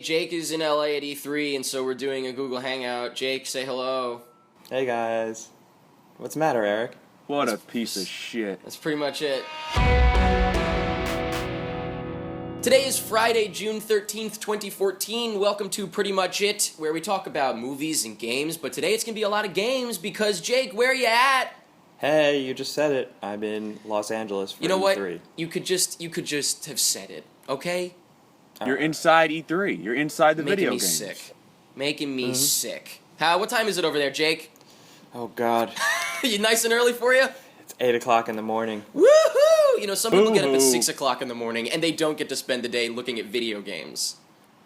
Jake is in LA at E3, and so we're doing a Google Hangout. Jake, say hello. Hey guys. What's the matter, Eric? What a piece of shit. That's pretty much it. Today is Friday, June 13th, 2014. Welcome to Pretty Much It, where we talk about movies and games, but today it's going to be a lot of games because, Jake, where are you at? Hey, you just said it. I'm in Los Angeles for You know E3. what? You could just have said it, okay? You're inside E3. You're inside the video games. Making me sick. What time is it over there, Jake? Oh God. You nice and early for you? It's 8 o'clock in the morning. Woohoo! You know, some people get up at Boo-hoo. 6 o'clock in the morning and they don't get to spend the day looking at video games.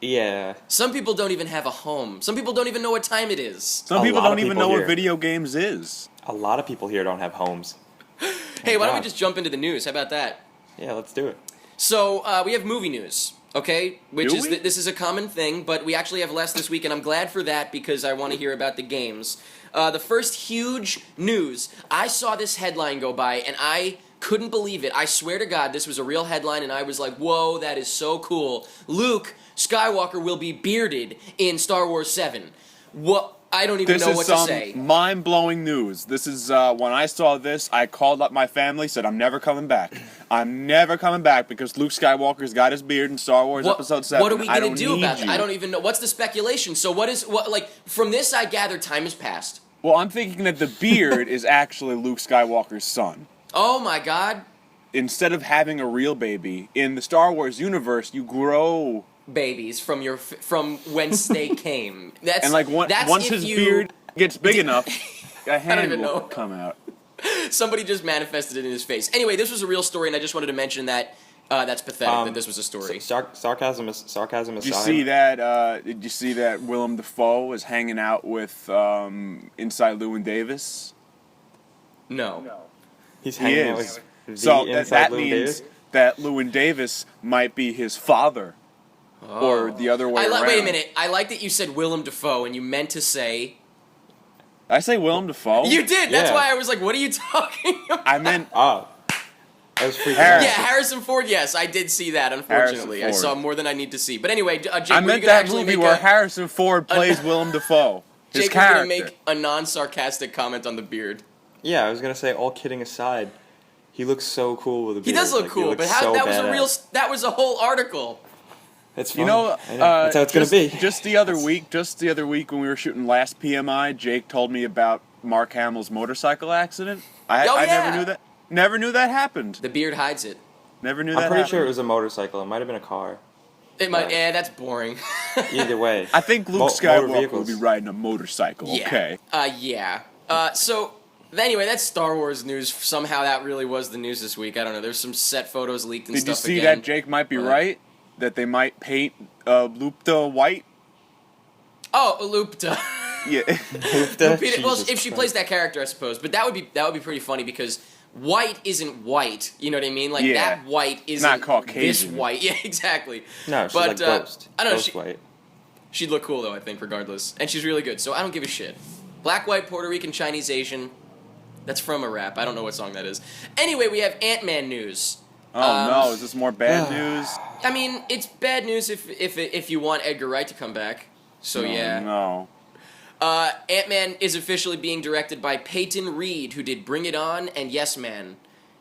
Yeah. Some people don't even have a home. Some people don't even know what time it is. Some A people lot of don't even people know here. what video games is. A lot of people here don't have homes. Hey, why don't we God. just jump into the news? How about that? Yeah, let's do it. So, we have movie news, okay? Do we? This is a common thing, but we actually have less this week, and I'm glad for that because I want to hear about the games. The first huge news, I saw this headline go by, and I couldn't believe it. I swear to God, this was a real headline, and I was like, whoa, that is so cool. Luke Skywalker will be bearded in Star Wars 7. What? I don't even know what to say. This is some mind-blowing news. This is, when I saw this, I called up my family, said, I'm never coming back. I'm never coming back because Luke Skywalker's got his beard in Star Wars Episode 7. What are we going to do about you. that? I don't even know. What's the speculation? So from this I gather time has passed. Well, I'm thinking that the beard is actually Luke Skywalker's son. Oh my God. Instead of having a real baby, in the Star Wars universe, you grow... Babies from whence they came. That's And like that's once if his you- beard gets big enough, a hand even will know. come out. Somebody just manifested it in his face. Anyway, this was a real story, and I just wanted to mention that that's pathetic that this was a story. Sarcasm aside. Did you see that? Did you see that Willem Dafoe is hanging out with inside Llewyn Davis? No. He's He hanging out is. with So inside that Llewyn means Davis? that Llewyn Davis might be his father, or the other way around. Wait a minute. I like that you said Willem Dafoe, and you meant to say... Did I say Willem Dafoe? You did! That's Yeah. why I was like, what are you talking about? I meant Oh. I was freaking Harris. out. Yeah, Harrison Ford, yes, I did see that, unfortunately. I Harrison saw Ford. more than I need to see. But anyway, Jake, I were you meant gonna that actually movie make where a... Harrison Ford plays Willem Dafoe. His Jake was character. going to make a non-sarcastic comment on the beard. Yeah, I was gonna say, all kidding aside, he looks so cool with a He beard. does look Like, cool, looks but how, so that badass. was a whole article. It's fun. You know, That's how it's just, gonna be. Just the other week when we were shooting last PMI, Jake told me about Mark Hamill's motorcycle accident. I yeah. never knew that. Never knew that happened. The beard hides it. Never knew I'm that. pretty happened. sure it was a motorcycle. It might have been a car. It might. Right. Yeah, that's boring. Either way. I think Luke Motor Skywalker will vehicles. be riding a motorcycle. Yeah. Okay. Yeah. So anyway, that's Star Wars news. Somehow that really was the news this week. I don't know. There's some set photos leaked and Did you stuff see again. that Jake might be What? right? That they might paint Lupta white? Oh, Lupita. Yeah. Lupita. Well, Jesus if she Christ. plays that character, I suppose. But that would be pretty funny because white isn't white. You know what I mean? Like Yeah. that white isn't Not this Caucasian. white. Yeah, exactly. No, she's But, like Ghost. I don't know. Ghost white. She'd look cool though, I think, regardless. And she's really good, so I don't give a shit. Black, white, Puerto Rican, Chinese, Asian. That's from a rap. I don't know what song that is. Anyway, we have Ant-Man news. Oh no! Is this more bad news? I mean, it's bad news if you want Edgar Wright to come back. So yeah. No. Ant-Man is officially being directed by Peyton Reed, who did Bring It On and Yes Man.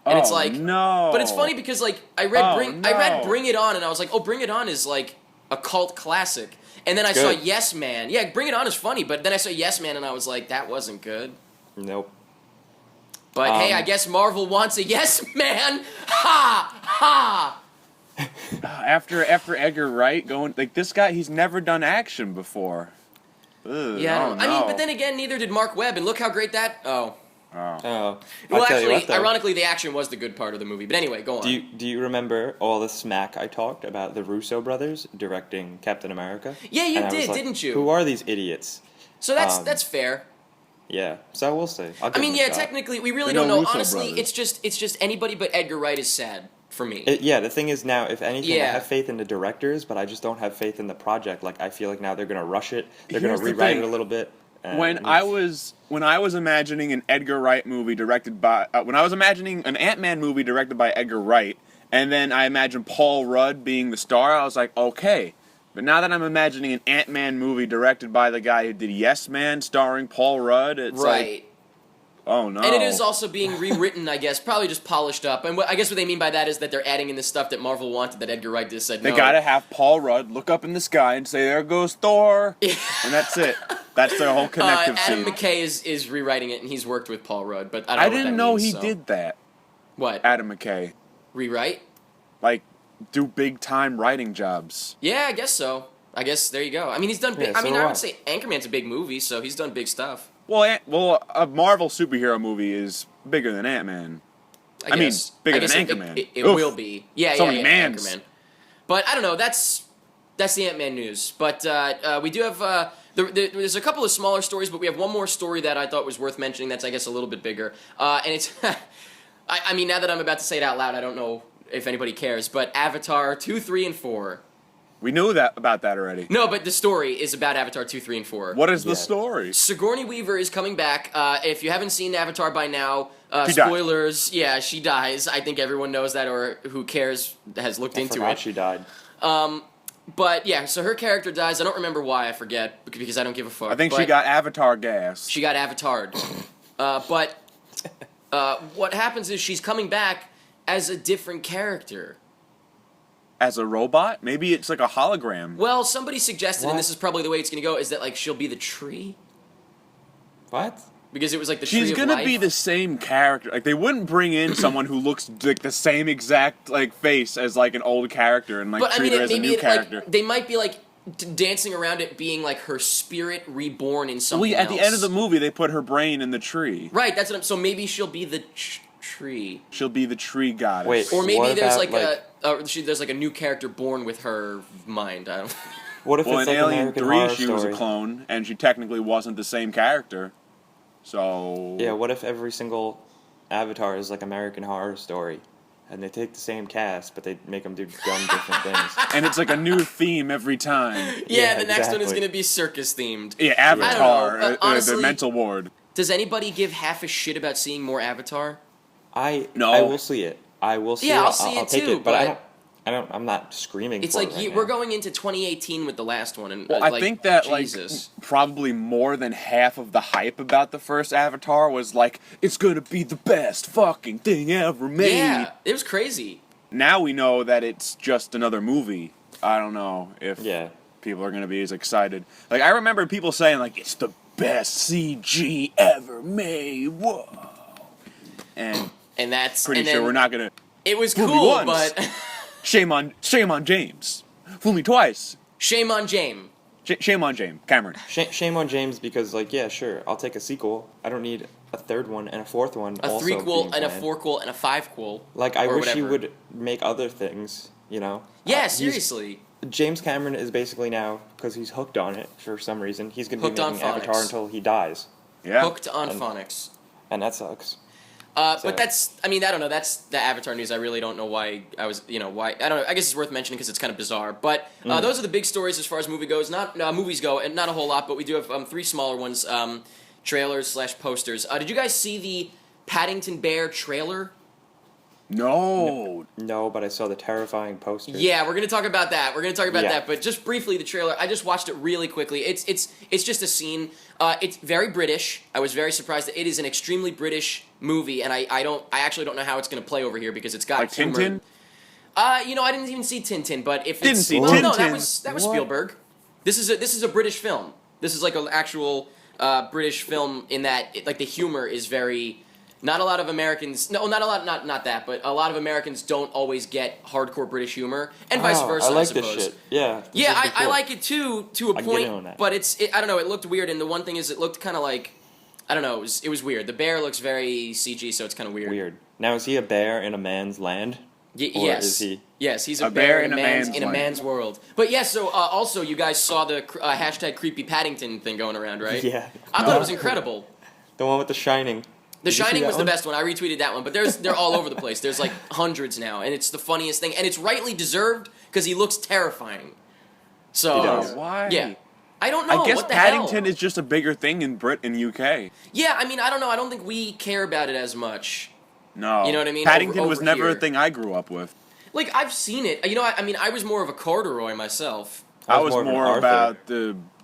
And it's like no. But it's funny because like I read no. Bring It On and I was like, "Oh, Bring It On is like a cult classic." And then I saw good. Yes Man. Yeah, Bring It On is funny, but then I saw Yes Man and I was like, "That wasn't good." Nope. But hey, I guess Marvel wants a Yes Man. Ha ha. After Edgar Wright going like this guy, he's never done action before. Ugh, Yeah, I don't know. I mean, know. but then again, neither did Mark Webb, and look how great that. Oh. Oh. Oh. Well, I'll tell you actually, what, though. ironically, the action was the good part of the movie. But anyway, go on. Do you remember all the smack I talked about the Russo brothers directing Captain America? Yeah, you And I was did, like, didn't you? Who are these idiots? So that's fair. Yeah, so we'll see. I'll I give mean, them a yeah, shot. technically, we really They're don't no know. Russo Honestly, brothers. it's just anybody but Edgar Wright is sad for me. Yeah, the thing is now, if anything, I Yeah. have faith in the directors, but I just don't have faith in the project. Like, I feel like now they're gonna rush it. They're Here's gonna the rewrite thing. it a little bit. and When I was imagining an Edgar Wright movie directed by when I was imagining an Ant-Man movie directed by Edgar Wright, and then I imagined Paul Rudd being the star, I was like, okay, But now that I'm imagining an Ant-Man movie directed by the guy who did Yes Man, starring Paul Rudd, it's Right. like, oh no. And it is also being rewritten, I guess, probably just polished up. And I guess what they mean by that is that they're adding in the stuff that Marvel wanted that Edgar Wright just said They no. gotta have Paul Rudd look up in the sky and say, "There goes Thor," and that's it. That's their whole connective Adam scene. McKay is rewriting it, and he's worked with Paul Rudd, but I don't know I what that didn't know means, he so. did that. What? Adam McKay, Rewrite? like, do big time writing jobs. Yeah, I guess so. I guess there you go. I mean, he's done big. Yeah, I mean, so I do I. would say Anchorman's a big movie, so he's done big stuff. Well, a Marvel superhero movie is bigger than Ant-Man. I mean, guess. bigger I guess than it Anchorman. It Oof. will be. Yeah, So yeah, many yeah. mans. Anchorman. But I don't know. That's the Ant-Man news. But we do have. There's a couple of smaller stories, but we have one more story that I thought was worth mentioning. That's I guess a little bit bigger. And it's. I mean, now that I'm about to say it out loud, I don't know if anybody cares. But Avatar 2, 3, and 4. We knew about that already. No, but the story is about Avatar 2, 3, and 4. What is Yeah. the story? Sigourney Weaver is coming back. If you haven't seen Avatar by now, She died. spoilers. Yeah, she dies. I think everyone knows that, or who cares has looked I into forgot it. she died. But yeah, so her character dies. I don't remember why. I forget because I don't give a fuck. I think she But got Avatar gas. she got avatared. But what happens is she's coming back as a different character. As a robot? Maybe it's like a hologram. Well, somebody suggested, and What? this is probably the way it's going to go, is that like she'll be the tree What? because it was like the She's tree of gonna life. be the same character. Like they wouldn't bring in someone who looks like the same exact like face as like an old character and like But I treat mean, her as a new character. like they might be like dancing around it being like her spirit reborn in something Well, at the else. end of the movie, they put her brain in the tree. Right, that's what I'm. So maybe she'll be the tree, She'll be the tree goddess. Wait. or maybe What there's about, there's like a new character born with her mind. I don't. What if Well, it's in like Alien American 3, Horror she was a Story? clone, and she technically wasn't the same character. So Yeah, what if every single Avatar is like American Horror Story, and they take the same cast, but they make them do dumb different things? and it's like a new theme every time. Yeah, the next one is exactly. going to be circus themed. Yeah, Avatar, know, honestly- the mental ward. Does anybody give half a shit about seeing more Avatar? No. I will see it. I will see Yeah, it. I'll see it take too, it, but but- I'm not screaming. It's for like it right we're now. going into 2018 with the last one, and Well, I like, think that Jesus. like probably more than half of the hype about the first Avatar was like it's gonna be the best fucking thing ever made. Yeah, it was crazy. Now we know that it's just another movie. I don't know if Yeah. people are gonna be as excited. Like I remember people saying like it's the best CG ever made. Whoa. And And that's pretty and sure then we're not gonna. It was Fool me cool, once. but Shame on James. Fool me twice. shame on James. Shame on James Cameron. Shame on James because, like, yeah, sure, I'll take a sequel. I don't need a third one and a fourth one. A also threequel being and a planned. fourquel and a fivequel. Like, I or wish he whatever. would make other things. You know? Yeah, He's- seriously. James Cameron is basically now, because he's hooked on it for some reason, he's going to be Hooked on making Avatar phonics. until he dies, Yeah. Hooked on And- phonics. and that sucks. But So- that's, I mean, I don't know. That's the Avatar news. I really don't know why I was, why. I don't know. I guess it's worth mentioning because it's kind of bizarre. But those are the big stories as far as movies go, and not a whole lot. But we do have three smaller ones, trailers / posters. Did you guys see the Paddington Bear trailer? No. No, but I saw the terrifying poster. Yeah, we're gonna talk about that. We're gonna talk about Yeah. that. But just briefly, the trailer. I just watched it really quickly. It's just a scene. It's very British. I was very surprised that it is an extremely British movie, and I actually don't know how it's gonna play over here because it's got Like humor. Tintin? I didn't even see Tintin, but if Didn't it's see no, that Tintin. was What? Spielberg. This is a British film. This is like an actual British film in that like the humor is very. Not a lot of Americans. No, not a lot. Not that, but a lot of Americans don't always get hardcore British humor, and vice Oh, versa. I like suppose. this shit. Yeah. this Yeah, would be I cool. like it too, to a I can point. get in on that. But I don't know. It looked weird, and the one thing is, it looked kind of like, I don't know. It was weird. The bear looks very CG, so it's kind of weird. Weird. Now, is he a bear in a man's land? Or Yes. is he- Yes, he's a, A bear bear in a man's land. world. But yeah, so also you guys saw the hashtag creepy Paddington thing going around, right? Yeah. I thought it was incredible. The one with The Shining. The Did you see Shining that was the one? best one. I retweeted that one, but they're all over the place. There's like hundreds now, and it's the funniest thing, and it's rightly deserved because he looks terrifying. So He does. Why? yeah, I don't know. I guess what the Paddington hell? is just a bigger thing in UK. Yeah, I mean, I don't know. I don't think we care about it as much. No. You know what I mean? Paddington was Over never here. a thing I grew up with. Like I've seen it. I mean, I was more of a corduroy myself. I was was more of an more Arthur. about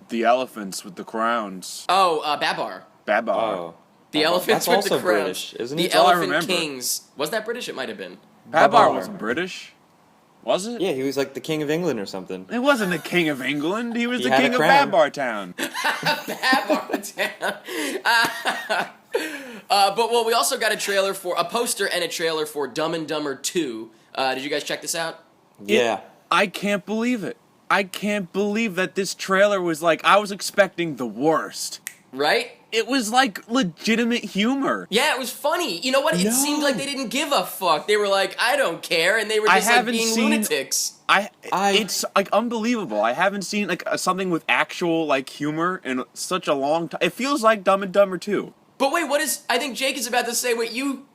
the elephants with the crowns. Oh, Babar. Babar. Oh. The elephants That's with the also crowns. British, isn't The it? all I Elephant remember. Kings. Was that British? It might have been. Babar Babar. wasn't British. Was it? Yeah, he was like the king of England or something. It wasn't the king of England. He was He the had a king of crown. Babar Town. Babar Town. But well, we also got a poster and a trailer for Dumb and Dumber 2. Did you guys check this out? Yeah. I can't believe it. I can't believe that this trailer was like, I was expecting the worst. Right? It was like legitimate humor. Yeah, it was funny. You know what? It No. seemed like they didn't give a fuck. They were like, I don't care, and they were I just like haven't being seen- lunatics. It's like unbelievable. I haven't seen like something with actual like humor in such a long time. It feels like Dumb and Dumber 2. But wait, I think Jake is about to say what you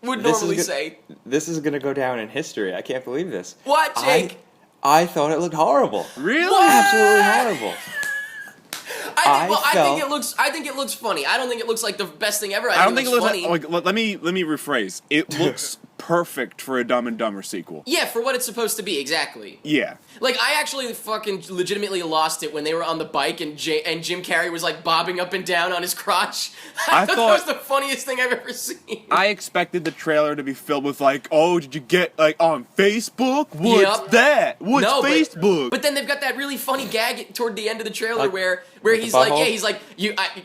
would This is normally good- say. This is gonna go down in history. I can't believe this. What, Jake? I thought it looked horrible. Really? What? Absolutely horrible. I think it looks funny. I don't think it looks like the best thing ever. I don't think it looks funny. like. Let me rephrase. It looks perfect for a Dumb and Dumber sequel. Yeah, for what it's supposed to be, exactly. Yeah. Like, I actually fucking legitimately lost it when they were on the bike and Jim Carrey was, like, bobbing up and down on his crotch. I thought that was the funniest thing I've ever seen. I expected the trailer to be filled with like, oh, did you get like on Facebook? What's Yep. that? What's No, Facebook? But then they've got that really funny gag toward the end of the trailer Like- where like he's the like, butthole? yeah, he's like,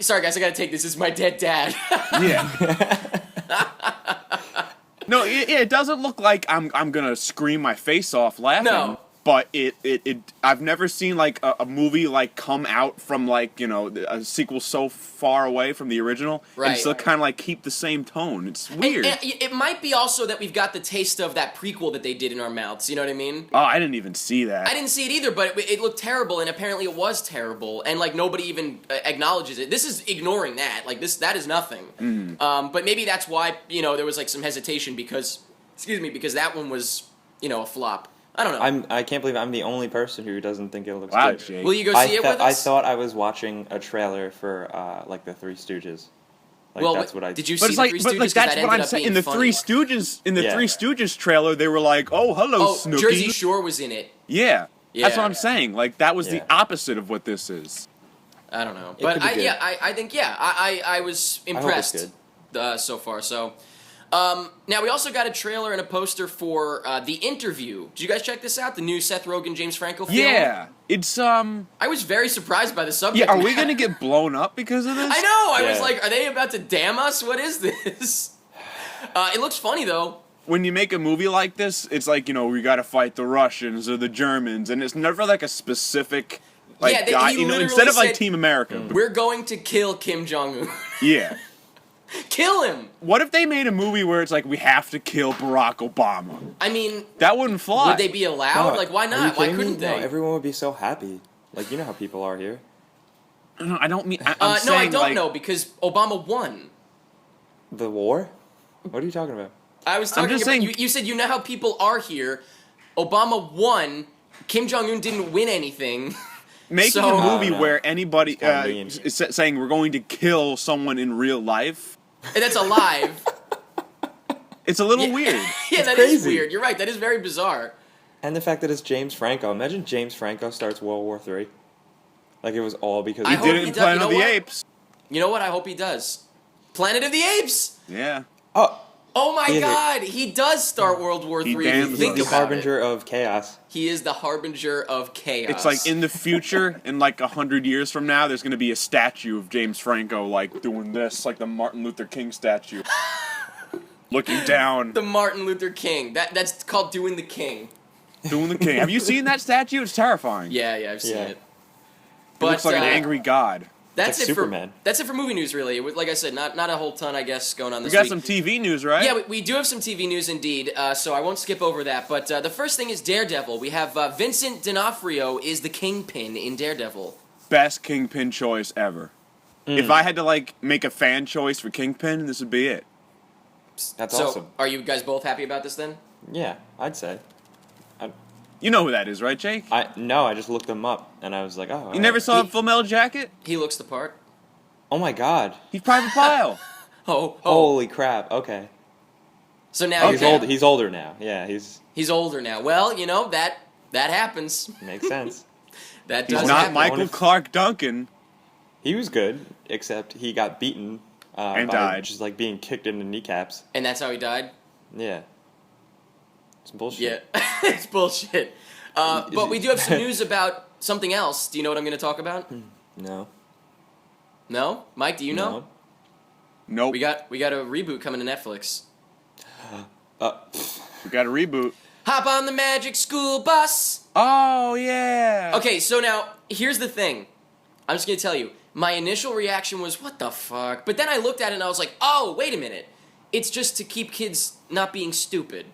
sorry guys, I gotta take this. This is my dead dad. Yeah. No, it doesn't look like I'm gonna scream my face off laughing. No. But I've never seen like a movie like come out from like, you know, a sequel so far away from the original Right. and still kind of like keep the same tone. It's weird. And it might be also that we've got the taste of that prequel that they did in our mouths. You know what I mean? Oh, I didn't even see that. I didn't see it either, but it looked terrible, and apparently it was terrible, and like nobody even acknowledges it. This is ignoring that. Like that is nothing. But maybe that's why there was like some hesitation because that one was a flop. I don't know. I can't believe I'm the only person who doesn't think it looks Wow, good. Jake. Will you go see it with I us? thought I was watching a trailer for like the Three Stooges. Like well, that's what I did you But see it's the like, Three but Stooges? like 'Cause that's that what ended I'm up saying. being In the funny. Three Stooges, Yeah. Three Stooges trailer, they were like, "Oh, hello, Snooki." Jersey Shore was in it. Yeah. That's Yeah. what I'm saying. Like that was Yeah. the opposite of what this is. I don't know, It but could be good. I think I was I hope it's impressed so far. So now we also got a trailer and a poster for The Interview. Did you guys check this out? The new Seth Rogen James Franco film. Yeah. It's I was very surprised by the subject. Yeah, are we matter. gonna get blown up because of this? I know. I was Yeah. like, are they about to damn us? What is this? It looks funny though. When you make a movie like this, it's like, we gotta fight the Russians or the Germans, and it's never like a specific Yeah, guy. he Instead literally of like said- Team America. We're going to kill Kim Jong Un. Yeah. Kill him. What if they made a movie where it's like we have to kill Barack Obama? I mean, That wouldn't fly. would they be allowed? No, Like, why are you not? Why kidding me? couldn't they? No, everyone would be so happy. Like you know how people are here. No, I don't mean. I'm no, I saying, don't like, know because Obama won. The war? What are you talking about? I was talking just about, saying- you said you know how people are here. Obama won. Kim Jong Un didn't win anything. Making So- a movie No. where anybody It's kinda mean. is saying we're going to kill someone in real life, And that's alive. it's a little Yeah. weird. Yeah, that is crazy. weird. You're right. That is very bizarre. And the fact that it's James Franco. Imagine James Franco starts World War III. Like it was all because I He hope did he it in does- Planet you of know the what? Apes. You know what? I hope he does. Planet of the Apes. Yeah. Oh, Oh my He is- God, he does start World War He III. If damn you does. think the about harbinger of chaos. it. He is the harbinger of chaos. It's like in the future, in like 100 years from now, there's going to be a statue of James Franco like doing this, like the Martin Luther King statue, looking down, the Martin Luther King. That's called doing the king. doing the king. Have you seen that statue? It's terrifying. Yeah, I've seen Yeah. it. It But looks like an angry god. That's like it Superman. That's it for movie news, really. Like I said, not a whole ton, I guess, going on We this got week. some TV news, right? Yeah, we do have some TV news indeed, so I won't skip over that. But the first thing is Daredevil. We have Vincent D'Onofrio is the Kingpin in Daredevil. Best Kingpin choice ever. Mm. If I had to like make a fan choice for Kingpin, this would be it. That's So, awesome. are you guys both happy about this then? Yeah, I'd say. You know who that is, right, Jake? I just looked them up and I was like, oh. You never saw He- Full Metal Jacket? He looks the part. Oh my god. He's Private Pile. Oh. Holy crap. Okay. So now He's you're old. He's older now. Yeah, He's older now. Well, that happens. makes sense. That He's does not happen. Michael Clark Duncan. He was good, except he got beaten And by died. just like being kicked in the kneecaps. And that's how he died? Yeah. It's bullshit. Yeah. It's bullshit. But we do have some news about something else. Do you know what I'm going to talk about? No. No? Mike, do you know? Nope. We got a reboot coming to Netflix. We got a reboot. Hop on the Magic School Bus! Oh, yeah. Okay, so now, here's the thing. I'm just going to tell you. My initial reaction was, what the fuck? But then I looked at it and I was like, oh, wait a minute. It's just to keep kids not being stupid.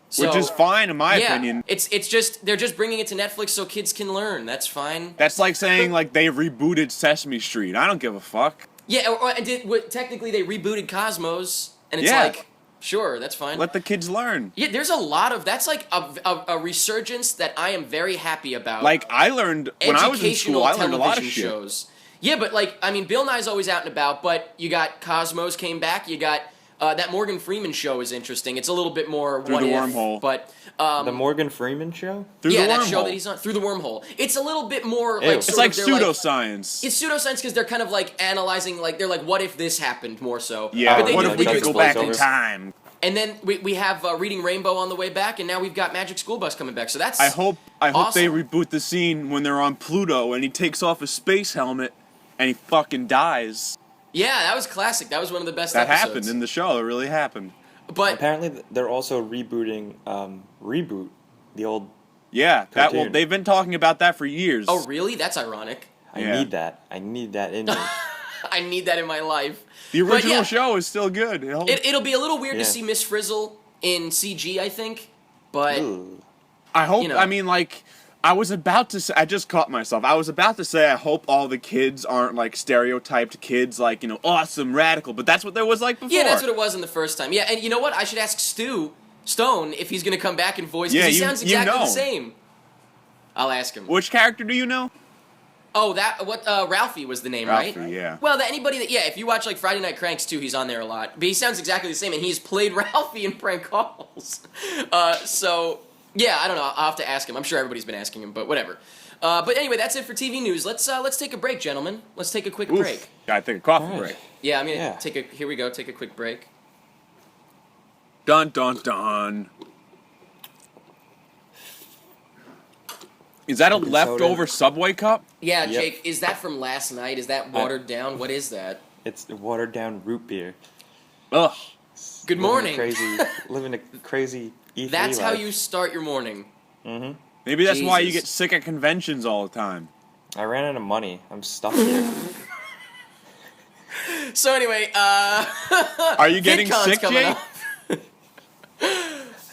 So, Which is fine, in my opinion. It's just, they're just bringing it to Netflix so kids can learn. That's fine. That's like saying, like, they rebooted Sesame Street. I don't give a fuck. Yeah, technically they rebooted Cosmos, and it's Yeah. like, sure, that's fine. Let the kids learn. Yeah, there's a lot of, that's like a resurgence that I am very happy about. Like, I learned, when I was in school, I learned a lot of shit. Shows. Yeah, but like, I mean, Bill Nye's always out and about, but you got Cosmos came back, you got, that Morgan Freeman show is interesting. It's a little bit more Through what the if, wormhole. but... The Morgan Freeman show? Through yeah, the that wormhole. show that he's on, Through the Wormhole. It's a little bit more Ew. like... It's It's sort like of, they're pseudoscience. It's pseudoscience because they're kind of like analyzing, like, they're like, what if this happened more so? Yeah, But they what do- if they we do could go explain back in things. time? And then we have Reading Rainbow on the way back, and now we've got Magic School Bus coming back. So that's I hope they awesome. reboot the scene when they're on Pluto and he takes off his space helmet and he fucking dies. Yeah, that was classic. That was one of the best That episodes. happened in the show. It really happened. But Apparently, they're also rebooting Reboot, the old. Yeah, Cartoon. they've been talking about that for years. oh, really? That's ironic. I Yeah. need that. I need that in me. I need that in my life. The But original yeah, show is still good. It'll be a little weird Yeah. to see Miss Frizzle in CG, I think. But Ooh. I hope. you know. I mean, like, I was about to say. I just caught myself. I was about to say. I hope all the kids aren't like stereotyped kids, like, you know, awesome, radical. But that's what there was like before. yeah, that's what it was in the first time. Yeah, and you know what? I should ask Stone if he's going to come back and voice, because Yeah, he you- sounds you exactly know. the same. I'll ask him. Which character do you know? Oh, Ralphie was the name, Ralphie, right? yeah. Well, anybody that, if you watch, like, Friday Night Cranks, too, he's on there a lot. But he sounds exactly the same, and he's played Ralphie in prank calls. So, yeah, I don't know. I'll have to ask him. I'm sure everybody's been asking him, but whatever. But anyway, that's it for TV news. Let's take a break, gentlemen. Let's take a quick Oof. break. Gotta take a coffee Alright. break. Yeah, I'm going to Yeah. here we go, take a quick break. Dun dun dun. Is that a Soda. leftover Subway cup? Yeah, Yep. Jake, is that from last night? Is that watered down? What is that? It's watered down root beer. Ugh. Good morning. Living a crazy E3 That's how life. you start your morning. Mm-hmm. Maybe that's why you Jesus. get sick at conventions all the time. I ran out of money. I'm stuck here. So anyway, Are you getting VidCon's sick, coming Jay?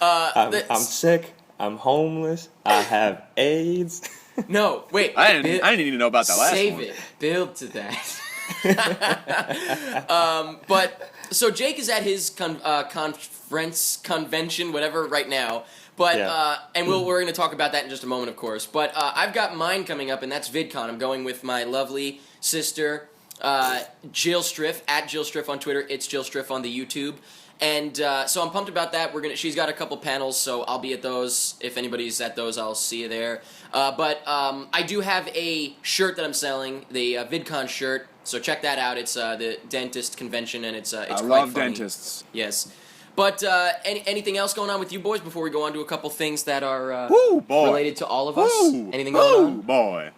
up. I'm sick. I'm homeless. I have AIDS. No, wait. I didn't need to know about that last Save one. it. Build to that. But so Jake is at his convention, whatever, right now. But Yeah. and we're going to talk about that in just a moment, of course. But I've got mine coming up, and that's VidCon. I'm going with my lovely sister, Jill Striff, at Jill Striff on Twitter. It's Jill Striff on the YouTube. And so I'm pumped about that. She's got a couple panels, so I'll be at those. If anybody's at those, I'll see you there. But I do have a shirt that I'm selling, the VidCon shirt. So check that out. It's the dentist convention, and it's I quite love funny. dentists. Yes. But anything else going on with you boys before we go on to a couple things that are Woo, boy. related to all of us? Woo, Anything woo, going on? boy.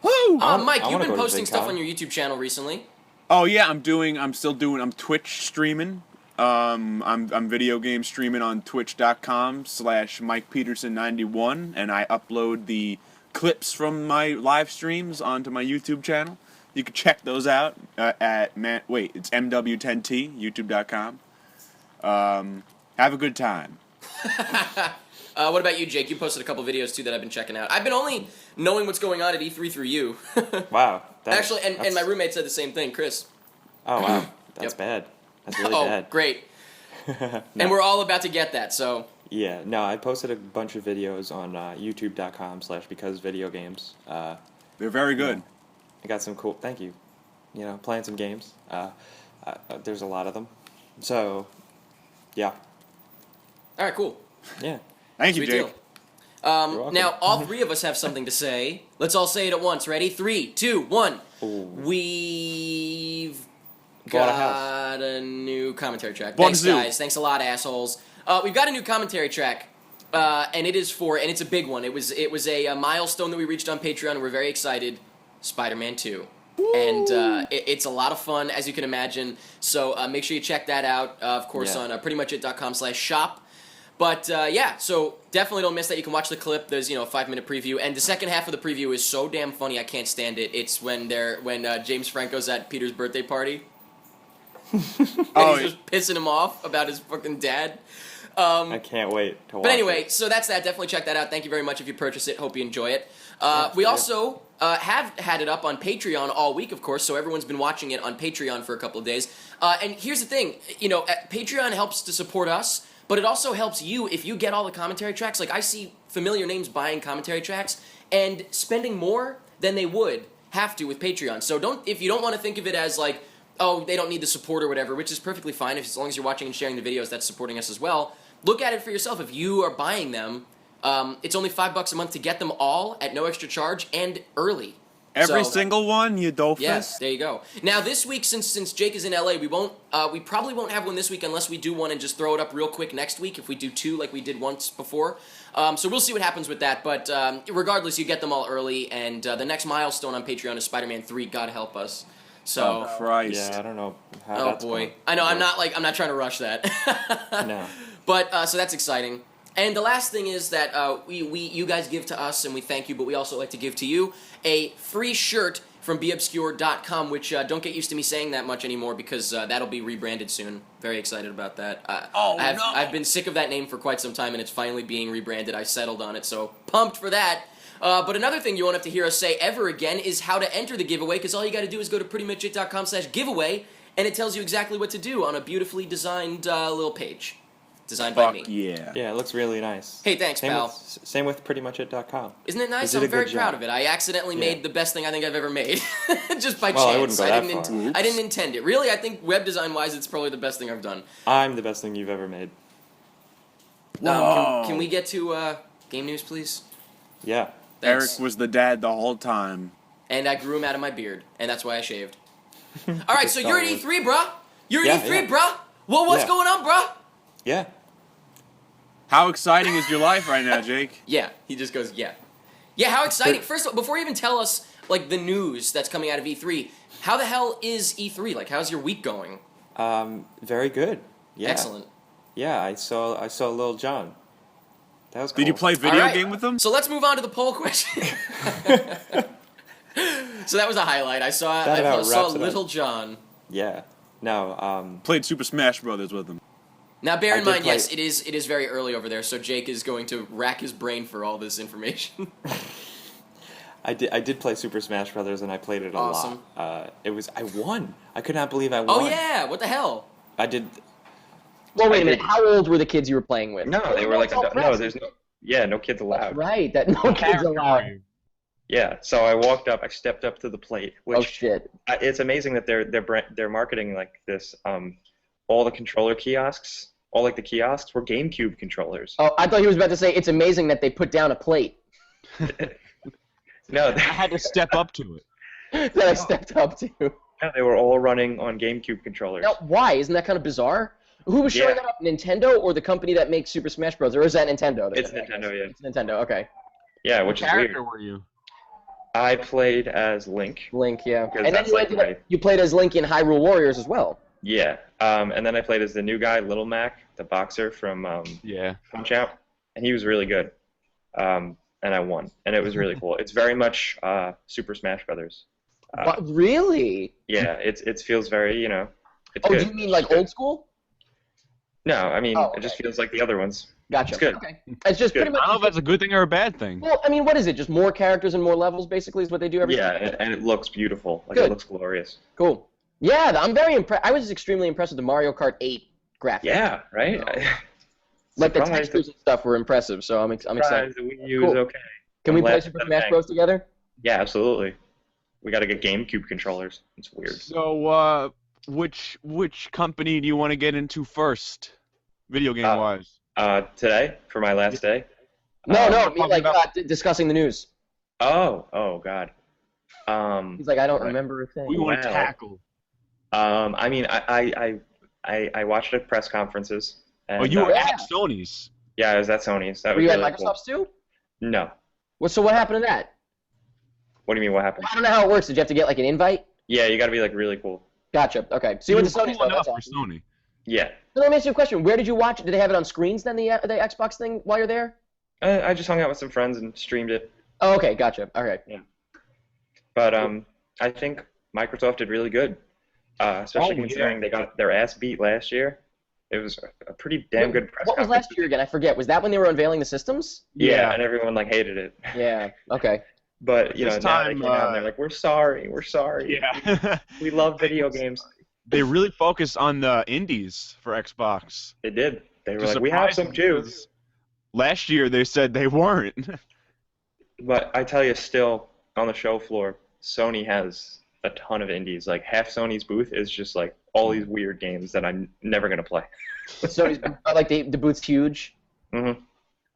Woo. Mike, I you've wanna been go to posting stuff VidCon. on your YouTube channel recently. Oh yeah, I'm Twitch streaming. I'm video game streaming on twitch.com/MikePeterson91, and I upload the clips from my live streams onto my YouTube channel. You can check those out it's MW10T, youtube.com. Have a good time. What about you, Jake? You posted a couple videos too that I've been checking out. I've been only knowing what's going on at E3 through you. Wow. Actually, and my roommate said the same thing, Chris. Oh, wow. That's Yep. bad. That's really Oh, bad. great. No. And we're all about to get that, so... Yeah, no, I posted a bunch of videos on youtube.com/becausevideogames. They're very good. I got some cool, thank you, playing some games. There's a lot of them. So, yeah. All right, cool. Yeah. Thank you, Sweet Jake. deal. welcome. Now, all three of us have something to say. Let's all say it at once. Ready? 3, 2, 1. Ooh. We've Bought a house. got a new commentary track. Bought a Thanks, zoo. guys. Thanks a lot, assholes. We've got a new commentary track, and it's a big one. It was a milestone that we reached on Patreon, and we're very excited. Spider-Man 2. And it's a lot of fun, as you can imagine. So make sure you check that out, of course, Yeah. on prettymuchit.com/shop. But yeah, so definitely don't miss that. You can watch the clip. There's a 5-minute preview, and the second half of the preview is so damn funny. I can't stand it. It's when James Franco's at Peter's birthday party, and he's just pissing him off about his fucking dad. I can't wait to watch But anyway, it. so that's that. Definitely check that out. Thank you very much if you purchase it. Hope you enjoy it. We yeah. also have had it up on Patreon all week, of course, so everyone's been watching it on Patreon for a couple of days. And here's the thing, Patreon helps to support us, but it also helps you if you get all the commentary tracks. Like, I see familiar names buying commentary tracks and spending more than they would have to with Patreon. So if you don't want to think of it as like, oh, they don't need the support or whatever, which is perfectly fine. As long as you're watching and sharing the videos, that's supporting us as well. Look at it for yourself. If you are buying them, it's only $5 a month to get them all at no extra charge and early. Every So- single one, you doofus. Yes, there you go. Now this week, since Jake is in LA, we probably won't have one this week unless we do one and just throw it up real quick next week. If we do 2 like we did once before, so we'll see what happens with that. But regardless, you get them all early, and the next milestone on Patreon is Spider-Man 3. God help us. So, Oh, Christ. Yeah, I don't know how oh that's boy, going. I know I'm not trying to rush that. No. But so that's exciting. And the last thing is that you guys give to us, and we thank you, but we also like to give to you a free shirt from beobscure.com, which don't get used to me saying that much anymore because that'll be rebranded soon. Very excited about that. I've been sick of that name for quite some time, and it's finally being rebranded. I settled on it, so pumped for that. But another thing you won't have to hear us say ever again is how to enter the giveaway, because all you got to do is go to prettymuchit.com/giveaway, and it tells you exactly what to do on a beautifully designed little page. Designed by me. Fuck yeah. Yeah, it looks really nice. Hey, thanks, pal. Same with prettymuchit.com. Isn't it nice? You did I'm a very good proud job. of it. I accidentally made the best thing I think I've ever made. Just by Well, I chance. wouldn't go that far. I didn't intend it. Really, I think web design-wise, it's probably the best thing I've done. I'm the best thing you've ever made. Whoa. Can we get to game news, please? Yeah. Thanks. Eric was the dad the whole time. And I grew him out of my beard, and that's why I shaved. All right, so you're at Star E3, bruh. You're at Yeah, E3, yeah. bruh. Well, what's Yeah. going on, bruh? Yeah. How exciting is your life right now, Jake? Yeah, he just goes, yeah. Yeah, how exciting. First of all, before you even tell us, like, the news that's coming out of E3, how the hell is E3? Like, how's your week going? Very good. Yeah. Excellent. Yeah, I saw Lil Jon. That was cool. Did you play video All right. game with them? So let's move on to the poll question. So that was a highlight. I saw wraps it up. Little John. Yeah. No, Played Super Smash Brothers with them. Now, bear I in did mind, play- yes, it is very early over there, so Jake is going to rack his brain for all this information. I did play Super Smash Brothers and I played it a Awesome. lot. I won. I could not believe I won. Oh yeah, what the hell? I did. Well, wait I a minute. did- How old were the kids you were playing with? No, they were like it's all no. press. There's no. Yeah, no kids allowed. That's right. That no kids allowed. Yeah, so I walked up. I stepped up to the plate. Which Oh shit. It's amazing that they're marketing like this. All the controller kiosks, all like the kiosks were GameCube controllers. Oh, I thought he was about to say it's amazing that they put down a plate No, I had to step up to it. that I stepped up to. they were all running on GameCube controllers. Now, why? Isn't that kind of bizarre? Who was showing Yeah. that up? Nintendo or the company that makes Super Smash Bros. Or is that Nintendo? It's Nintendo, yeah. It's Nintendo. Okay. Yeah, What which is character weird. were you? I played as Link. Link, yeah. Because And then that's you like ended up, you played as Link in Hyrule Warriors as well. Yeah, and then I played as the new guy, Little Mac, the boxer from Yeah. Punch Out, and he was really good. And I won, and it was really cool. It's very much Super Smash Brothers. What? Really? Yeah, it feels very, it's Oh, good. do you mean like old school? No, I mean, Oh, it just okay. feels like the other ones. Gotcha. It's good. Okay. It's just Good. pretty I much. don't know if that's a good thing or a bad thing. Well, I mean, what is it? Just more characters and more levels, basically, is what they do every Yeah, time? and it looks beautiful. Like, Good. it looks glorious. Cool. Yeah, I'm very impressed. I was extremely impressed with the Mario Kart 8 graphics. Yeah, right? Like the Surprised textures and stuff were impressive, so I'm excited. Surprised the Wii U Cool. is okay. Can I'm we play glad Super that Smash thing- Bros. Together? Yeah, absolutely. We got to get GameCube controllers. It's weird. So, which company do you want to get into first, video game wise? Today, for my last day, No, no, I talking mean like about- discussing the news. Oh God. He's like, I don't What? remember a thing. we want to Wow. tackle. I mean, I watched the press conferences. And, Oh, you were yeah. at Sony's. Yeah, I was at Sony's. That Were was you really at cool. Microsoft's too? No. Well, so what happened to that? What do you mean? What happened? I don't know how it works. Did you have to get like an invite? Yeah, you got to be like really cool. Gotcha. Okay. So you went to Sony's cool though. That's enough for awesome. Sony. Yeah. So let me ask you a question. Where did you watch it? Did they have it on screens then, the Xbox thing, while you're there? I just hung out with some friends and streamed it. Oh, okay. Gotcha. All right. But I think Microsoft did really good, especially Oh, considering they got their ass beat last year. It was a pretty damn good press What was conference. last year again? I forget. Was that when they were unveiling the systems? Yeah, and everyone like hated it. Yeah. Okay. But This now they time, came out and they're like, we're sorry. Yeah. We love video games. They really focused on the indies for Xbox. They did. They were Which is like, we have some surprising too. because Last year they said they weren't. But I tell you, still on the show floor, Sony has a ton of indies. Like half Sony's booth is just like all these weird games that I'm never gonna play. Sony's like the booth's huge. Mhm.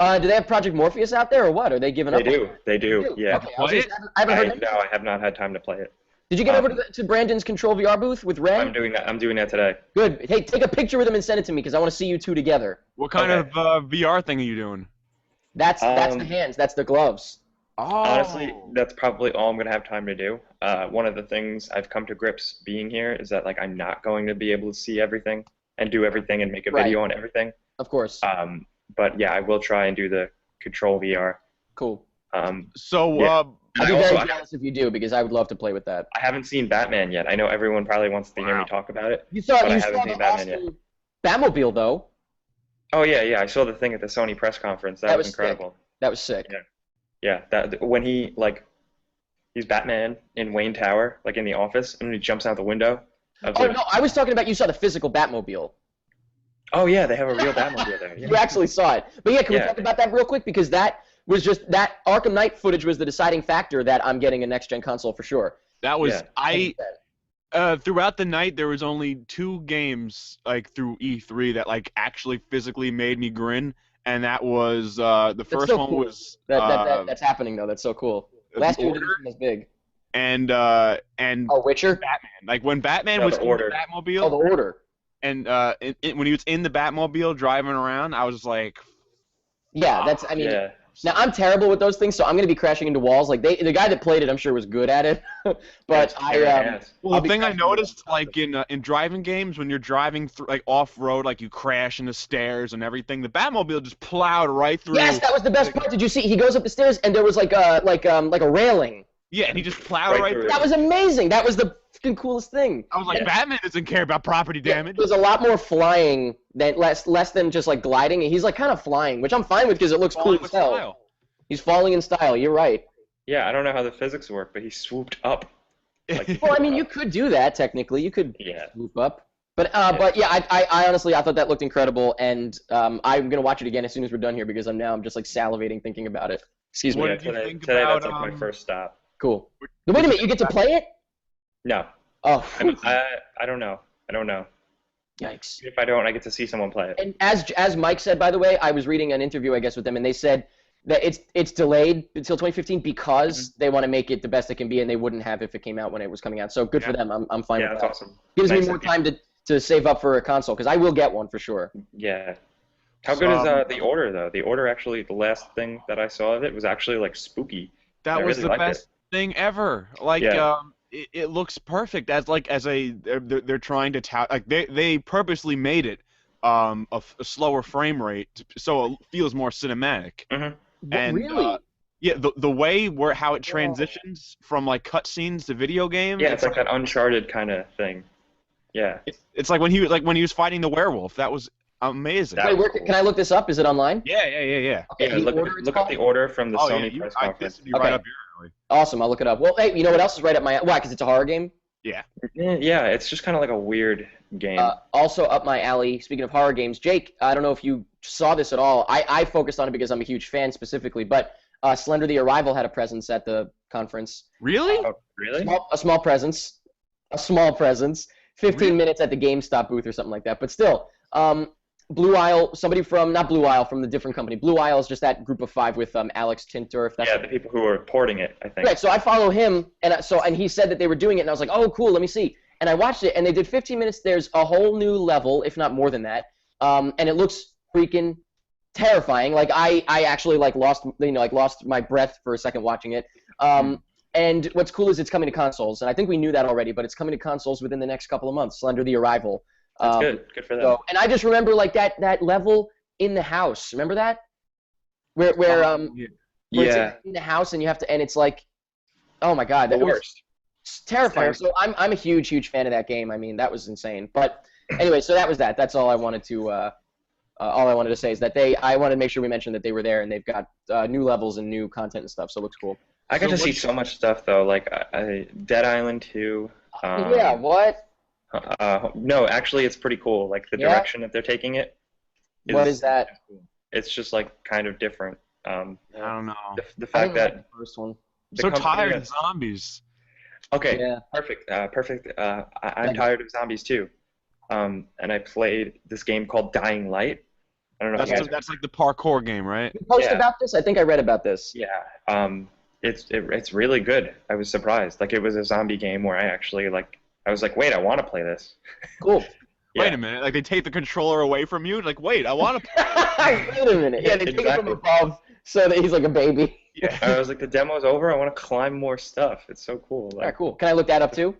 Do they have Project Morpheus out there or what? Are they giving up? They do. They do. Yeah. Okay. I haven't heard. Anything. No, I have not had time to play it. Did you get over to Brandon's Control VR booth with Ray? I'm doing that. I'm doing that today. Good. Hey, take a picture with him and send it to me because I want to see you two together. What kind Okay. of VR thing are you doing? That's the hands. That's the gloves. Oh. Honestly, that's probably all I'm gonna have time to do. One of the things I've come to grips being here is that like I'm not going to be able to see everything and do everything and make a Right. video on everything. Of course. But yeah, I will try and do the Control VR. Cool. So, Yeah. I'd be I also- very jealous if you do because I would love to play with that. I haven't seen Batman yet. I know everyone probably wants to hear me Wow. talk about it. You saw But I you haven't saw seen the Batman yet. awesome Batmobile though. Oh yeah. I saw the thing at the Sony press conference. That was was incredible. That was sick. Yeah. Yeah, that when he's Batman in Wayne Tower, like in the office, and he jumps out the window. I was Oh like, no, I was talking about you saw the physical Batmobile. oh yeah, they have a real Batmobile there. Yeah. You actually saw it. But yeah, can we Yeah. talk about that real quick because that Arkham Knight footage was the deciding factor that I'm getting a next gen console for sure. that was Yeah. throughout the night there was only 2 games like through E3 that like actually physically made me grin, and that was the first so one cool. was That's happening though. That's so cool. Last year Order? didn't seem as big. and Oh, Witcher. Batman. Like when Batman No, was The in Order. the Oh, Batmobile, the Order. and when he was in the Batmobile driving around, I was like, Yeah, that's. I mean, Yeah. now I'm terrible with those things, so I'm gonna be crashing into walls. Like the guy that played it, I'm sure was good at it, but That's I. badass. well, I'll the be thing I crashing into noticed, walls. like in driving games, when you're driving through like off road, like you crash into stairs and everything, the Batmobile just plowed right through. Yes, that was the best part. Did you see? He goes up the stairs and there was like a railing. Yeah, and he just plowed Right right through through. it. That was amazing. That was the freaking coolest thing. I was like, Yeah. Batman doesn't care about property Yeah, damage. there's a lot more flying than less than just like gliding. He's like kind of flying, which I'm fine with because it looks cool Falling as with hell. style. He's falling in style. You're right. Yeah, I don't know how the physics work, but he swooped up. Like, Well, I mean, you could do that technically. You could yeah. swoop up. But yeah, I honestly I thought that looked incredible, and I'm gonna watch it again as soon as we're done here because I'm just like salivating thinking about it. Excuse me. What Yeah, did you today, think today about, that's like my first stop. Cool. Wait a minute, you get to play it? No, Oh, I don't know. I don't know. yikes. If I don't, I get to see someone play it. And as Mike said, by the way, I was reading an interview, I guess, with them, and they said that it's delayed until 2015 because they want to make it the best it can be, and they wouldn't have if it came out when it was coming out. So good for them. I'm fine Yeah, with that's that. awesome. Gives Nice me more of you. time to save up for a console because I will get one for sure. Yeah. How good is the order though? The order actually, the last thing that I saw of it was actually like spooky. That I was really the liked best thing ever. Like, Yeah. it looks perfect they're trying to tout. Like they purposely made it a slower frame rate so it feels more cinematic. And, Really? Yeah, the way how it transitions from like cutscenes to video game. Yeah, it's like that Uncharted kind of thing. Yeah. It's like when he was fighting the werewolf. That was amazing. That Wait, was where, cool. can I look this up? Is it online? Yeah. Okay, Yeah, the look, order it's look up called? the order from the Oh, yeah, Sony press this conference. would be right Okay. up your alley. Awesome, I'll look it up. Well, hey, you know what else is right up my why? Because it's a horror game. Yeah, it's just kind of like a weird game. Also up my alley. Speaking of horror games, Jake, I don't know if you saw this at all. I focused on it because I'm a huge fan specifically, but Slender the Arrival had a presence at the conference. Really? Oh, really? A small presence. A small presence. 15 Really? minutes at the GameStop booth or something like that. But still, Blue Isle, somebody from not Blue Isle, from the different company. Blue Isle is just that group of 5 with Alex Tinter. If that's Yeah, the people who are porting it, I think. right. So I follow him, and he said that they were doing it, and I was like, oh, cool. Let me see. And I watched it, and they did 15 minutes. There's a whole new level, if not more than that, and it looks freaking terrifying. Like I actually lost my breath for a second watching it. And what's cool is it's coming to consoles, and I think we knew that already, but it's coming to consoles within the next couple of months under the Arrival. That's good. Good for them. So, and I just remember that level in the house. Remember that? Where Yeah. it's in the house and you have to, and it's like, oh my god, The that was worst. terrifying. So I'm a huge fan of that game. I mean, that was insane. But anyway, so that was that. That's all I wanted to say is that I wanted to make sure we mentioned that they were there and they've got new levels and new content and stuff. So it looks cool. I got to see so much stuff though, like Dead Island 2. Yeah. What? No, actually, it's pretty cool. Like the direction that they're taking it. What is that? It's just like kind of different. I don't know. The I fact didn't like that the first one. the So company tired has- of zombies. Okay, Yeah. perfect. I'm tired of zombies too. And I played this game called Dying Light. I don't know if you guys. That's like the parkour game, right? You post Yeah. about this? I think I read about this. Yeah. It's really good. I was surprised. Like it was a zombie game where I was like, wait, I want to play this. Cool. Yeah. Wait a minute, like they take the controller away from you? Like, wait, I want to play. Wait a minute. Yeah, they take it from above so that he's like a baby. I was like, the demo's over. I want to climb more stuff. It's so cool. All Like, right, cool. Can I look that up too?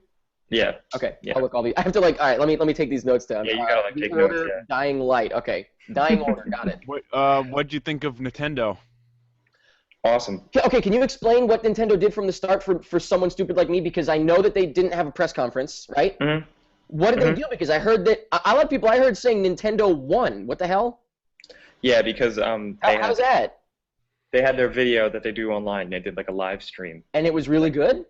yeah. Okay. Yeah. I'll look all these. I have to all right. Let me take these notes down. Yeah, you gotta The take Order, notes. Yeah. Dying Light. Okay. Dying Order. Got it. What'd you think of Nintendo? Awesome. Okay. Can you explain what Nintendo did from the start for someone stupid like me? Because I know that they didn't have a press conference, right? Mhm. What did they do? Because I heard that a lot of people I heard saying Nintendo won. What the hell? Yeah, because How's that? they had their video that they do online. They did like a live stream. And it was really good.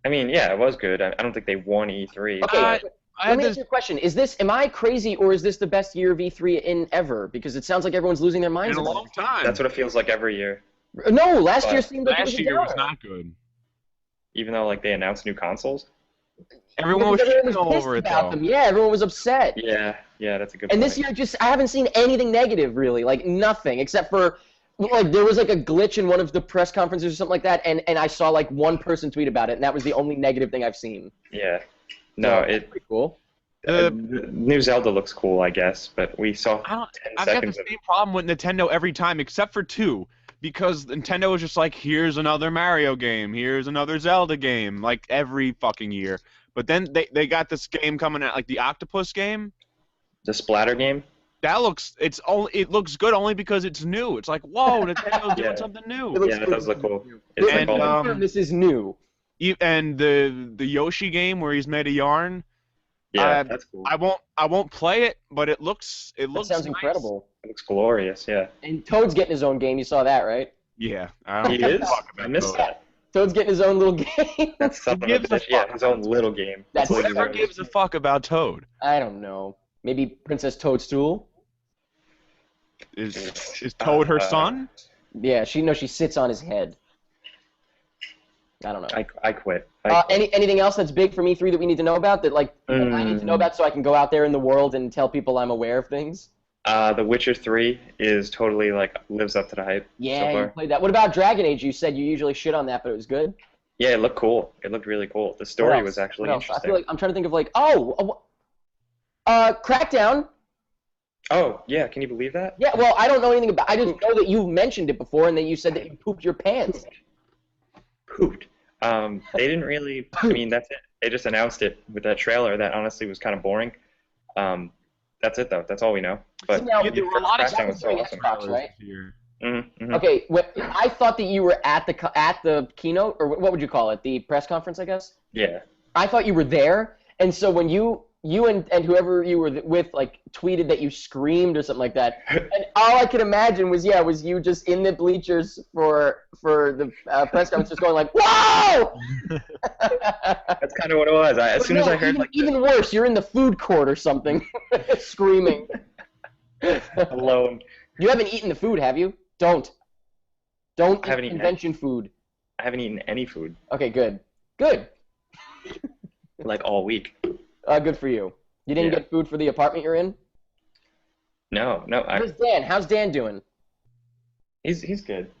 I mean, yeah, it was good. I don't think they won E3. Okay. I Let had me this, ask you a question. Am I crazy or is this the best year of E3 in ever? Because it sounds like everyone's losing their minds in a about long time. That's what it feels like every year. it. No, last But year seemed like it was Last a year was downer. not good. Even though like they announced new consoles. Everyone was Because everyone shitting all pissed over it, about though. them. Yeah, everyone was upset. Yeah, that's a good And point. this year, I haven't seen anything negative, really. Like, nothing, except for, like, there was, like, a glitch in one of the press conferences or something like that, and I saw, like, one person tweet about it, and that was the only negative thing I've seen. Yeah. No, So, that's pretty cool. new Zelda looks cool, I guess, but we saw 10 I've got the seconds of same problem with Nintendo every time, except for 2. Because Nintendo is just like, here's another Mario game, here's another Zelda game, like every fucking year. But then they got this game coming out, like the Octopus game. the Splatter game. That it looks good only because it's new. It's like, whoa, Nintendo's doing Yeah. something new. It looks Yeah, that does look cool. It's This, like And, all this is new. And the Yoshi game where he's made a yarn. yeah, that's cool. I won't play it, but it looks That sounds nice. incredible. It looks glorious. Yeah. And Toad's getting his own game. You saw that, right? Yeah, I don't He give a is. fuck I about missed those. that. Toad's getting his own little game. That's something. gives a Of yeah, fuck his own little game. That's what he Whoever deserves. gives a fuck about Toad? I don't know. Maybe Princess Toadstool? Is Toad her son? Yeah, she sits on his head. I don't know. I quit. Anything else that's big from E3 that we need to know about that I need to know about so I can go out there in the world and tell people I'm aware of things? The Witcher 3 is totally lives up to the hype. Yeah, so you far. played that. What about Dragon Age? You said you usually shit on that, but it was good. Yeah, it looked cool. It looked really cool. The What story else? was actually What else? I interesting. feel like I'm trying to think of Crackdown. Oh, yeah, can you believe that? Yeah, well, I don't know anything about. I just know that you mentioned it before, and that you said that you pooped your pants. Pooped. They didn't really. I mean, that's it. They just announced it with that trailer. That honestly was kind of boring. That's it though. That's all we know. But Now, Yeah, there were a lot of Crackdown was so doing awesome. Xbox, right? Here. Mm-hmm. Okay, I thought that you were at the keynote, or what would you call it? The press conference, I guess. Yeah. I thought you were there, and so when you and whoever you were with tweeted that you screamed or something like that, and all I could imagine was you just in the bleachers for the press conference, just going like, "Whoa!" That's kind of what it was. As soon as I heard even worse, you're in the food court or something, screaming. alone, You haven't eaten the food, have you? Don't I eat haven't eaten convention food. I haven't eaten any food Okay, good, all week. good for you. You didn't Yeah. get food for the apartment you're in? No, no, Where's Dan? How's Dan doing? he's good.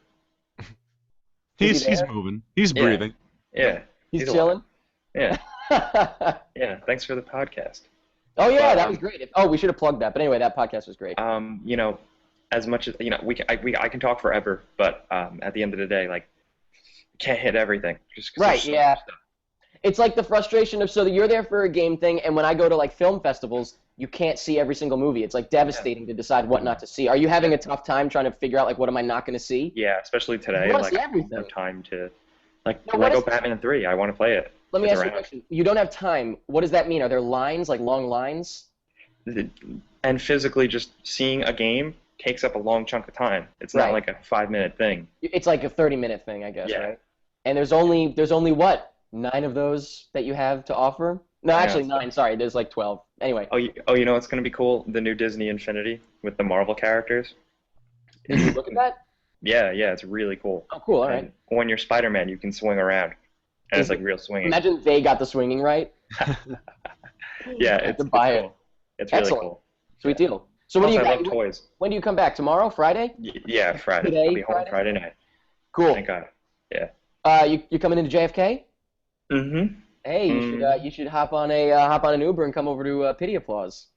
Is he He's there? moving. He's Yeah. breathing. Yeah, He's alive. chilling. Yeah, Oh yeah. Thanks for the podcast. yeah, But, that was great. Oh, we should have plugged that. But anyway, that podcast was great. You know, as much as I can talk forever, but at the end of the day, like, can't hit everything. Just 'cause Right, there's so yeah. much stuff. It's like the frustration of, so that you're there for a game thing, and when I go to like film festivals, you can't see every single movie. It's like devastating to decide what not to see. Are you having a tough time trying to figure out like what am I not going to see? Yeah, especially today. You wanna Like, see I don't everything. have time to, like, Now, what Lego is- Batman 3. I want to play it. Let me It's ask you a around. question. You don't have time. What does that mean? Are there lines, like long lines? And physically, just seeing a game takes up a long chunk of time. It's Right. not like a 5-minute thing. It's like a 30-minute thing, I guess, Yeah. right? And there's only what? 9 of those that you have to offer? No, Yeah, actually so- 9. Sorry, there's like 12. Anyway, You know what's gonna be cool? The new Disney Infinity with the Marvel characters. did you look at that? Yeah, it's really cool. Oh, cool. All right. And when you're Spider-Man, you can swing around, and it's like real swinging. Imagine they got the swinging right. Yeah, I have it's to buy it. cool. It's really Excellent. cool. Sweet deal. So what do Also, you I love got? toys. When do you come back? Tomorrow? Friday? Yeah, Friday. Today, I'll be home Friday? Friday night. Cool. Thank God. You coming into JFK? Mm-hmm. Hey, you should hop on an Uber and come over to Pity Applause.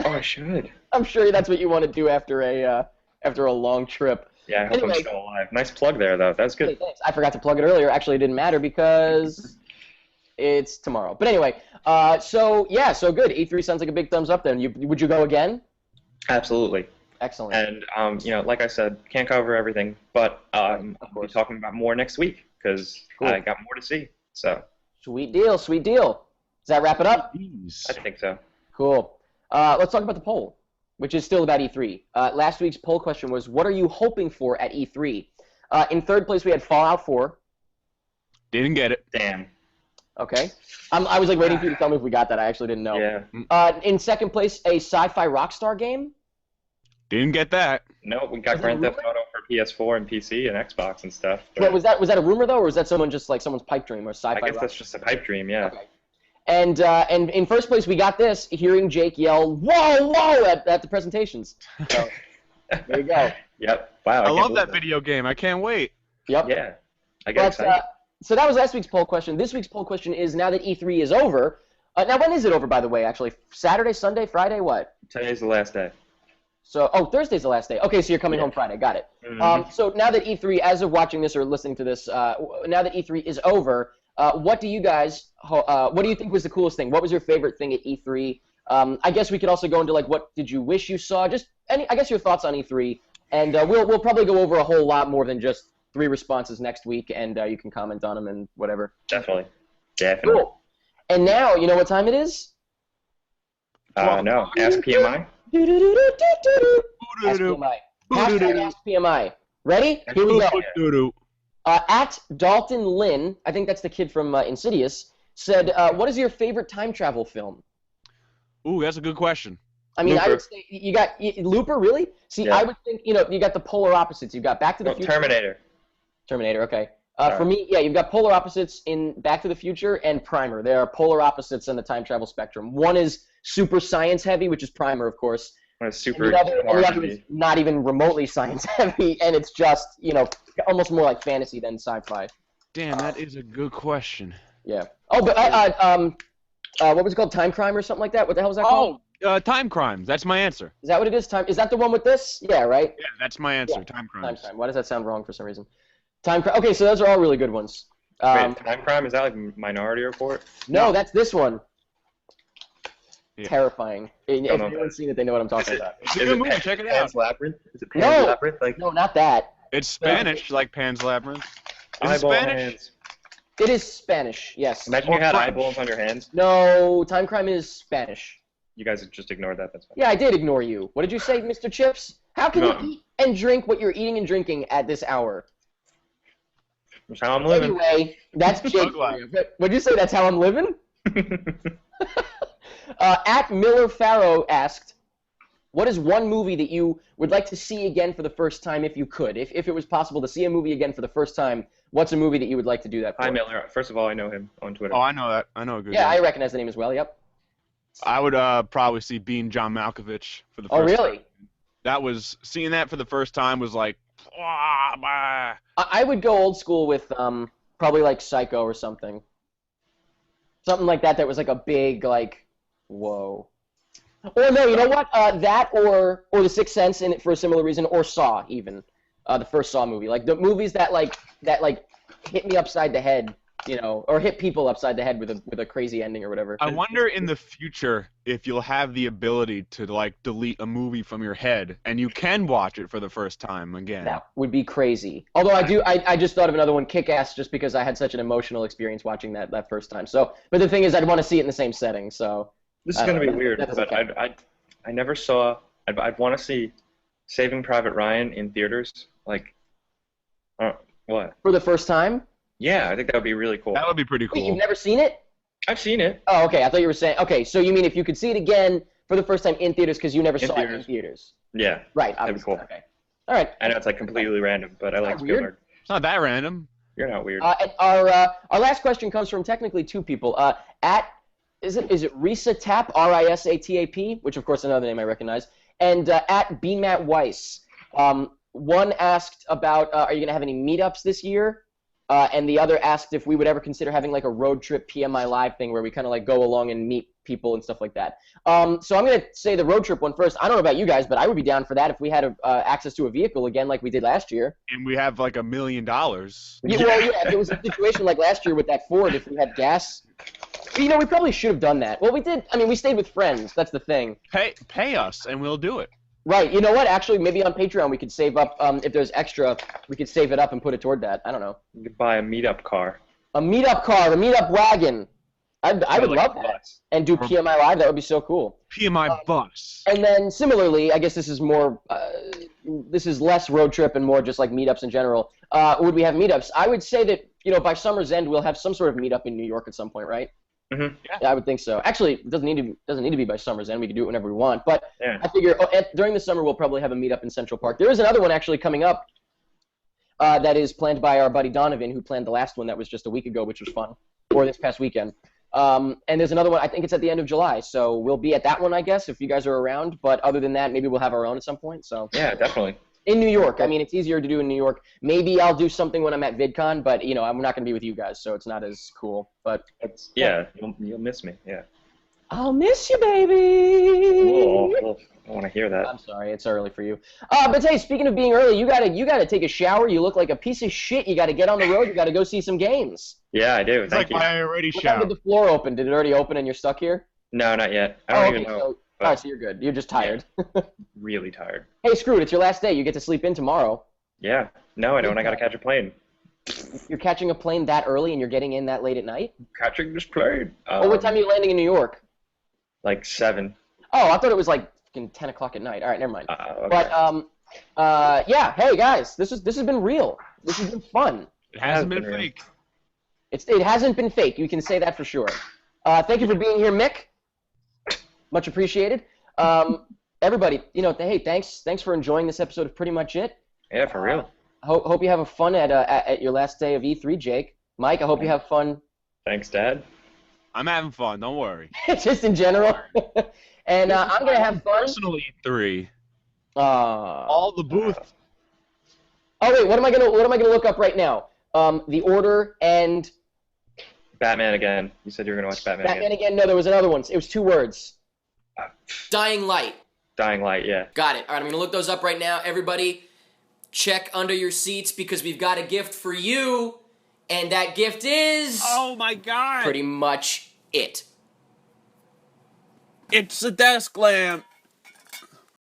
Oh, I should. I'm sure that's what you want to do after a long trip. Yeah, I hope Anyway. I'm still alive. Nice plug there, though. That's Hey, good. thanks. I forgot to plug it earlier. Actually, it didn't matter because it's tomorrow. But anyway, so good. E3 sounds like a big thumbs up. Then would you go again? Absolutely. Excellent. And like I said, can't cover everything, but of I'll be course. talking about more next week because Cool. I got more to see. So Sweet deal. Sweet deal. Does that wrap it up? Jeez. I think so. Cool. Let's talk about the poll, which is still about E3. Last week's poll question was, what are you hoping for at E3? In third place, we had Fallout 4. Didn't get it. Damn. Okay. I was like waiting for you to tell me if we got that. I actually didn't know. Yeah. In second place, a sci-fi Rockstar game. Didn't get that. No, we got Is that Grand Theft rumor? Auto for PS4 and PC and Xbox and stuff. What, But was that a rumor though, or was that someone's pipe dream or sci-fi? I guess Rockstar? that's just a pipe dream. Yeah. Okay. And in first place, we got this, hearing Jake yell, "Whoa, whoa!" at the presentations. So, there you go. Yep. Wow. I can't love believe that video game. I can't wait. Yep. Yeah. I get But, excited. so that was last week's poll question. This week's poll question is, now that E3 is over, now when is it over, by the way, actually? Saturday, Sunday, Friday, what? Today's the last day. So, Thursday's the last day. Okay, so you're coming home Friday. Got it. Mhm. So now that E3, as of watching this or listening to this, now that E3 is over, what do you guys, what do you think was the coolest thing? What was your favorite thing at E3? I guess we could also go into like, what did you wish you saw? Just I guess your thoughts on E3, and we'll probably go over a whole lot more than just 3 responses next week, and you can comment on them and whatever. Definitely. Definitely. Cool. And now, you know what time it is? No. Ask PMI. Ask PMI. Hashtag Ask PMI. Ready? Here we go. Doo-doo. At Dalton Lynn, I think that's the kid from Insidious, said, what is your favorite time travel film? Ooh, that's a good question. I mean, I Looper. would say you got Looper, really? See, Yeah. I would think, you got the polar opposites. You've got Back to the No, Future. Terminator. Terminator, okay. Sorry. For me, yeah, you've got polar opposites in Back to the Future and Primer. There are polar opposites in the time travel spectrum. One is super science heavy, which is Primer, of course. What a And super the other hard is not even remotely science heavy, and it's just, almost more like fantasy than sci-fi. Damn, that is a good question. Yeah. Oh, but what was it called? Time Crime or something like that? What the hell was that called? Time Crimes. That's my answer. Is that what it is? Is that the one with this? Yeah, right? Yeah, that's my answer. Yeah, Time Time Crimes. Crime. Why does that sound wrong for some reason? Time Crime. Okay, so those are all really good ones. Wait, Time Crime, is that like Minority Report? No, that's this one. Yeah. Terrifying. If know anyone's seen it, they know what I'm talking about. It's a good movie. Check it out. Pan's Labyrinth? Is it Pan's No. Labyrinth? Like No, not that. It's Spanish, like Pan's Labyrinth. Is it eyeball Spanish? hands. It is Spanish, yes. Imagine you Or had French. eyeballs on your hands. No, Time Crime is Spanish. You guys just ignored that. That's fine. Yeah, I did ignore you. What did you say, Mr. Chips? How can No. you eat and drink what you're eating and drinking at this hour? That's how I'm living. Anyway, that's Jake. for you. What'd you say? That's how I'm living? At Miller Farrow asked, what is one movie that you would like to see again for the first time if you could? If it was possible to see a movie again for the first time, what's a movie that you would like to do that for? Hi, Miller. First of all, I know him on Twitter. Oh, I know that. I know a good Yeah, one. I recognize the name as well, yep. I would probably see Being John Malkovich for the first Oh, really? time. That was seeing that for the first time was like, bah. I would go old school with probably like Psycho or something. Something like that was like a big like, whoa. Or no, you know what? That or The Sixth Sense in it for a similar reason, or Saw even, the first Saw movie. Like the movies that hit me upside the head, or hit people upside the head with a crazy ending or whatever. I wonder in the future if you'll have the ability to like delete a movie from your head and you can watch it for the first time again. That would be crazy. Although I just thought of another one, Kick-Ass, just because I had such an emotional experience watching that first time. So, but the thing is, I'd want to see it in the same setting. So This is going to be that weird, doesn't but count. I never saw. I'd want to see Saving Private Ryan in theaters. Like, what? For the first time. Yeah, I think that would be really cool. That would be pretty Wait, cool. you've never seen it? I've seen it. Oh, okay. I thought you were saying. Okay, so you mean if you could see it again for the first time in theaters because you never In saw it in theaters. theaters? Yeah, Right. that'd be Obviously. cool. Okay. All right. I know it's like completely random, but I like that weird? Spielberg. It's not that random. You're not weird. And our last question comes from technically two people. Is it Risa Tap, RISATAP, which of course is another name I recognize, and at BMAT Weiss. One asked about are you going to have any meetups this year, and the other asked if we would ever consider having like a road trip PMI live thing where we kind of like go along and meet people and stuff like that. So I'm going to say the road trip one first. I don't know about you guys, but I would be down for that if we had access to a vehicle again like we did last year. And we have like $1 million. Yeah, well, yeah, if it was a situation like last year with that Ford, if we had gas. We probably should have done that. Well, we did. I mean, we stayed with friends. That's the thing. Pay us and we'll do it. Right. You know what? Actually, maybe on Patreon we could save up. If there's extra, we could save it up and put it toward that. I don't know. You could buy a meetup car. A meetup car, a meetup wagon. I would like love a that. bus. And do PMI live. That would be so cool. PMI bus. And then similarly, I guess this is more. This is less road trip and more just like meetups in general. Would we have meetups? I would say that by summer's end we'll have some sort of meetup in New York at some point, right? Mm-hmm. Yeah, I would think so. Actually, it doesn't need to be by summer's end. We can do it whenever we want. But Yeah. I figure during the summer we'll probably have a meetup in Central Park. There is another one actually coming up that is planned by our buddy Donovan, who planned the last one that was just a week ago, which was fun, or this past weekend. And there's another one. I think it's at the end of July, so we'll be at that one, I guess, if you guys are around. But other than that, maybe we'll have our own at some point. So Yeah, definitely. in New York, I mean, it's easier to do in New York. Maybe I'll do something when I'm at VidCon, but I'm not going to be with you guys, so it's not as cool. But You'll miss me. Yeah. I'll miss you, baby. Whoa, I want to hear that. I'm sorry, it's early for you. But hey, speaking of being early, you gotta take a shower. You look like a piece of shit. You gotta get on the road. You gotta go see some games. Yeah, I do. It's Thank like you. I already What time did showered. the floor open? Did it already open and you're stuck here? No, not yet. I Oh, don't okay. even know. So, all right, so you're good. You're just tired. Really tired. Hey, screw it. It's your last day. You get to sleep in tomorrow. Yeah. No, I don't. I gotta catch a plane. You're catching a plane that early and you're getting in that late at night? Catching this plane. What time are you landing in New York? Like 7. Oh, I thought it was like fucking 10 o'clock at night. All right, never mind. Okay. But yeah. Hey guys, this has been real. This has been fun. It hasn't been Has been fake. It hasn't been fake. You can say that for sure. Thank you for being here, Mick. Much appreciated. Everybody, hey, thanks for enjoying this episode of Pretty Much It. Yeah, for real. Hope you have fun at your last day of E3, Jake. Mike, I hope you have fun. Thanks, Dad. I'm having fun. Don't worry. Just in general. And I'm gonna have fun. Personally, 3. All All the booth. Oh wait, what am I gonna look up right now? The Order and Batman again. You said you were gonna watch Batman Batman again. again. No, there was another one. It was 2 words. Dying Light. Dying Light. Yeah. Got it. All right, I'm going to look those up right now. Everybody, check under your seats because we've got a gift for you, and that gift is Oh my god! pretty much it. It's a desk lamp.